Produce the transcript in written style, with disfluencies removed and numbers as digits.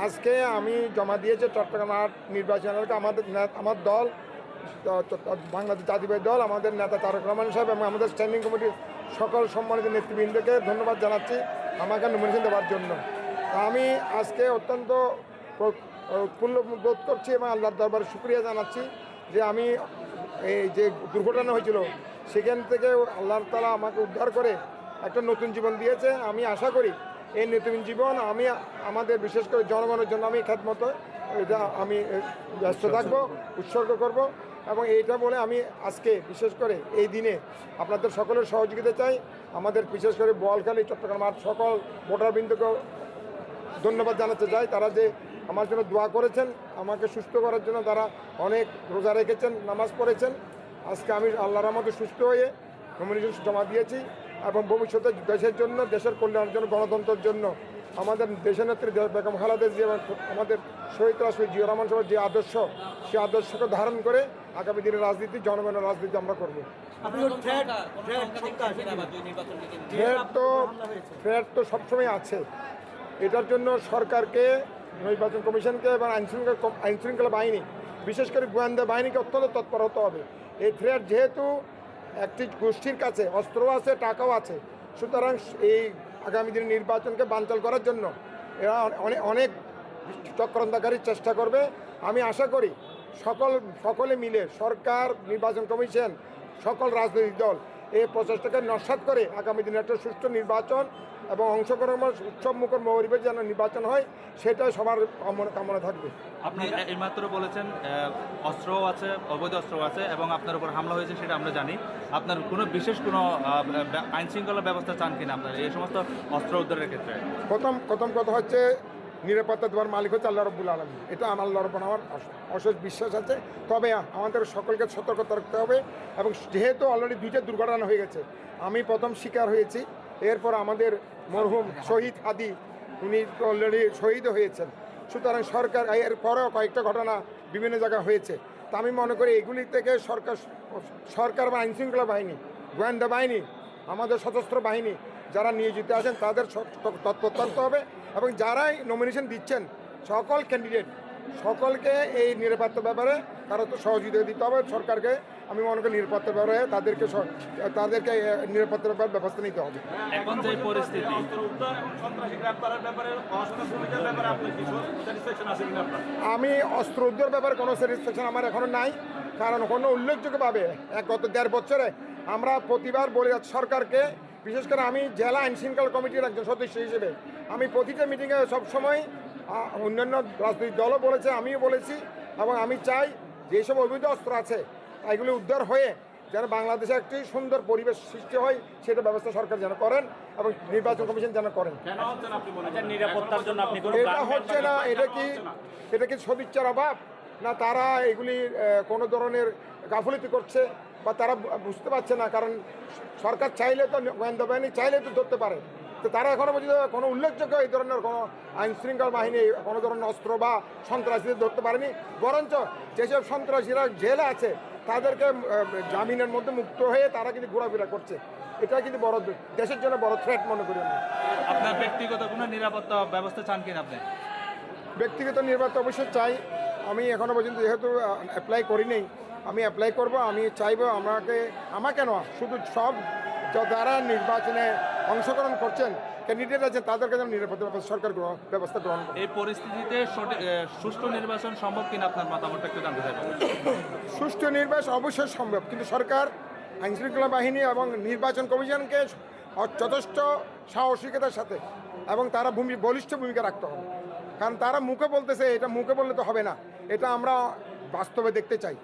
আজকে আমি জমা দিয়েছি চট্টগ্রাম আট নির্বাচন এলাকা আমার দল বাংলাদেশ জাতীয় দল, আমাদের নেতা তারেক রহমান সাহেব এবং আমাদের স্ট্যান্ডিং কমিটির সকল সম্মানিত নেতৃবৃন্দকে ধন্যবাদ জানাচ্ছি আমাকে নমিনেশন দেওয়ার জন্য। আমি আজকে অত্যন্ত উৎফুল্ল বোধ করছি এবং আল্লাহর দরবারে শুকরিয়া জানাচ্ছি যে আমি এই যে দুর্ঘটনা হয়েছিল সেখান থেকে আল্লাহ তাআলা আমাকে উদ্ধার করে একটা নতুন জীবন দিয়েছে। আমি আশা করি এই নতুন জীবন আমি আমাদের বিশেষ করে জনগণের জন্য আমি খেদমত এটা আমি ব্যস্ত থাকবো, উৎসর্গ করব এবং এইটা বলে আমি আজকে বিশেষ করে এই দিনে আপনাদের সকলের সহযোগিতা চাই। আমাদের বিশেষ করে বোয়ালখালী চট্টগ্রাম আর সকল ভোটারবৃন্দকেও ধন্যবাদ জানাতে চাই, তারা যে আমার জন্য দোয়া করেছেন, আমাকে সুস্থ করার জন্য তারা অনেক রোজা রেখেছেন, নামাজ পড়েছেন। আজকে আমি আল্লাহর রহমতে সুস্থ হয়ে নমিনেশন জমা দিয়েছি এবং ভবিষ্যতে দেশের জন্য, দেশের কল্যাণের জন্য, গণতন্ত্রের জন্য আমাদের দেশের নেত্রী বেগম খালেদা জিয়া এবং আমাদের শহীদ রাষ্ট্রপতি জিয়া রহমান সাহেবের যে আদর্শ, সেই আদর্শকে ধারণ করে আগামী দিনের রাজনীতি, জনগণের রাজনীতি আমরা করবো। থ্রেট তো সবসময় আছে। এটার জন্য সরকারকে, নির্বাচন কমিশনকে এবং আইনশৃঙ্খলা বাহিনী, বিশেষ করে গোয়েন্দা বাহিনীকে অত্যন্ত তৎপর হতে হবে। এই থ্রেট যেহেতু একটি গোষ্ঠীর কাছে অস্ত্র আছে, টাকাও আছে, সুতরাং এই আগামী দিনের নির্বাচনকে বানচাল করার জন্য এরা অনেক চক্রান্তকারী চেষ্টা করবে। আমি আশা করি সকলে মিলে সরকার, নির্বাচন কমিশন, সকল রাজনৈতিক দল এই প্রচেষ্টাকে নস্যাৎ করে আগামী দিনে একটা সুষ্ঠু নির্বাচন এবং অংশগ্রহণ উৎসবমুখর পরিবেশ যেন নির্বাচন হয়, সেটাই সবার কামনা থাকবে। আপনি এইমাত্র বলেছেন অস্ত্রও আছে, অবৈধ অস্ত্রও আছে এবং আপনার উপর হামলা হয়েছে, সেটা আমরা জানি। আপনার কোনো বিশেষ কোনো আইনশৃঙ্খলা ব্যবস্থা চান কিনা আপনার এই সমস্ত অস্ত্র উদ্ধারের ক্ষেত্রে? প্রথম কথা হচ্ছে নিরাপত্তা দেওয়ার মালিক হচ্ছে আল্লাহ রাব্বুল আলামিন। এটা আল্লাহর উপর আমার অশেষ বিশ্বাস আছে। তবে আমাদের সকলকে সতর্ক থাকতে হবে এবং যেহেতু অলরেডি দুইটা দুর্ঘটনা হয়ে গেছে, আমি প্রথম শিকার হয়েছি, এরপর আমাদের মরহুম শহীদ আদি উনি অলরেডি শহীদও হয়েছেন। সুতরাং সরকার এর পরেও কয়েকটা ঘটনা বিভিন্ন জায়গায় হয়েছে। তা আমি মনে করি এগুলি থেকে সরকার বা আইনশৃঙ্খলা বাহিনী, গোয়েন্দা বাহিনী, আমাদের সশস্ত্র বাহিনী যারা নিয়োজিত আছেন তাদের তৎপর থাকতে হবে এবং যারাই নমিনেশন দিচ্ছেন সকল ক্যান্ডিডেট সকলকে এই নিরাপত্তার ব্যাপারে তারা তো সহযোগিতা দিতে হবে সরকারকে। আমি মনে করি নিরাপত্তার ব্যাপারে তাদেরকে নিরাপত্তার ব্যাপারে ব্যবস্থা নিতে হবে। এখন যে পরিস্থিতি, আমি অস্ত্র উদ্ধার ব্যাপারে কোনো স্যাটিসফ্যাকশন আমার এখনো নাই, কারণ কোনো উল্লেখযোগ্যভাবে গত 1.5 বছরে আমরা প্রতিবার বলে যাচ্ছি সরকারকে, বিশেষ করে আমি জেলা আইনশৃঙ্খলা কমিটির একজন সদস্য হিসেবে আমি প্রতিটা মিটিংয়ে সবসময় অন্যান্য রাজনৈতিক দলও বলেছে, আমিও বলেছি এবং আমি চাই যেসব অবৈধ অস্ত্র আছে এগুলি উদ্ধার হয়ে যেন বাংলাদেশে একটি সুন্দর পরিবেশ সৃষ্টি হয়, সেটা ব্যবস্থা সরকার যেন করেন এবং নির্বাচন কমিশন যেন করেন। নিরাপত্তার জন্য আপনি এটা হচ্ছে না, এটা কি সদিচ্ছার অভাব, না তারা এগুলি কোনো ধরনের গাফিলতি করছে বা তারা বুঝতে পারছে না? কারণ সরকার চাইলে তো, গোয়েন্দা বাহিনী চাইলে তো ধরতে পারে, তো তারা এখনও পর্যন্ত কোনো উল্লেখযোগ্য এই ধরনের কোনো আইনশৃঙ্খলা বাহিনী কোনো ধরনের অস্ত্র বা সন্ত্রাসীদের ধরতে পারেনি। বরঞ্চ যেসব সন্ত্রাসীরা জেলে আছে তাদেরকে জামিনের মধ্যে মুক্ত হয়ে তারা কিন্তু ঘোরাফেরা করছে। এটা কিন্তু বড় দেশের জন্য বড় থ্রেট মনে করি আমি। আপনার ব্যক্তিগত কোনো নিরাপত্তা ব্যবস্থা চান কিনা আপনি? ব্যক্তিগত নিরাপত্তা অবশ্যই চাই। আমি এখনও পর্যন্ত যেহেতু অ্যাপ্লাই করি নেই, আমি অ্যাপ্লাই করব। আমি চাইবো আমাকে নয়, শুধু সব যারা নির্বাচনে অংশগ্রহণ করছেন ক্যান্ডিডেট আছে তাদেরকে যেন নিরাপত্তা সরকার ব্যবস্থা গ্রহণ করে। এই পরিস্থিতিতে সুষ্ঠু নির্বাচন সম্ভব কিনা আপনার মতামতটা একটু জানতে চাইব। সুষ্ঠু নির্বাচন অবশ্যই সম্ভব, কিন্তু সরকার, আইনশৃঙ্খলা বাহিনী এবং নির্বাচন কমিশনকে যথেষ্ট সাহসিকতার সাথে এবং তারা বলিষ্ঠ ভূমিকা রাখতে হবে। কারণ তারা মুখে বলতেছে, এটা মুখে বললে তো হবে না, এটা আমরা বাস্তবে দেখতে চাই।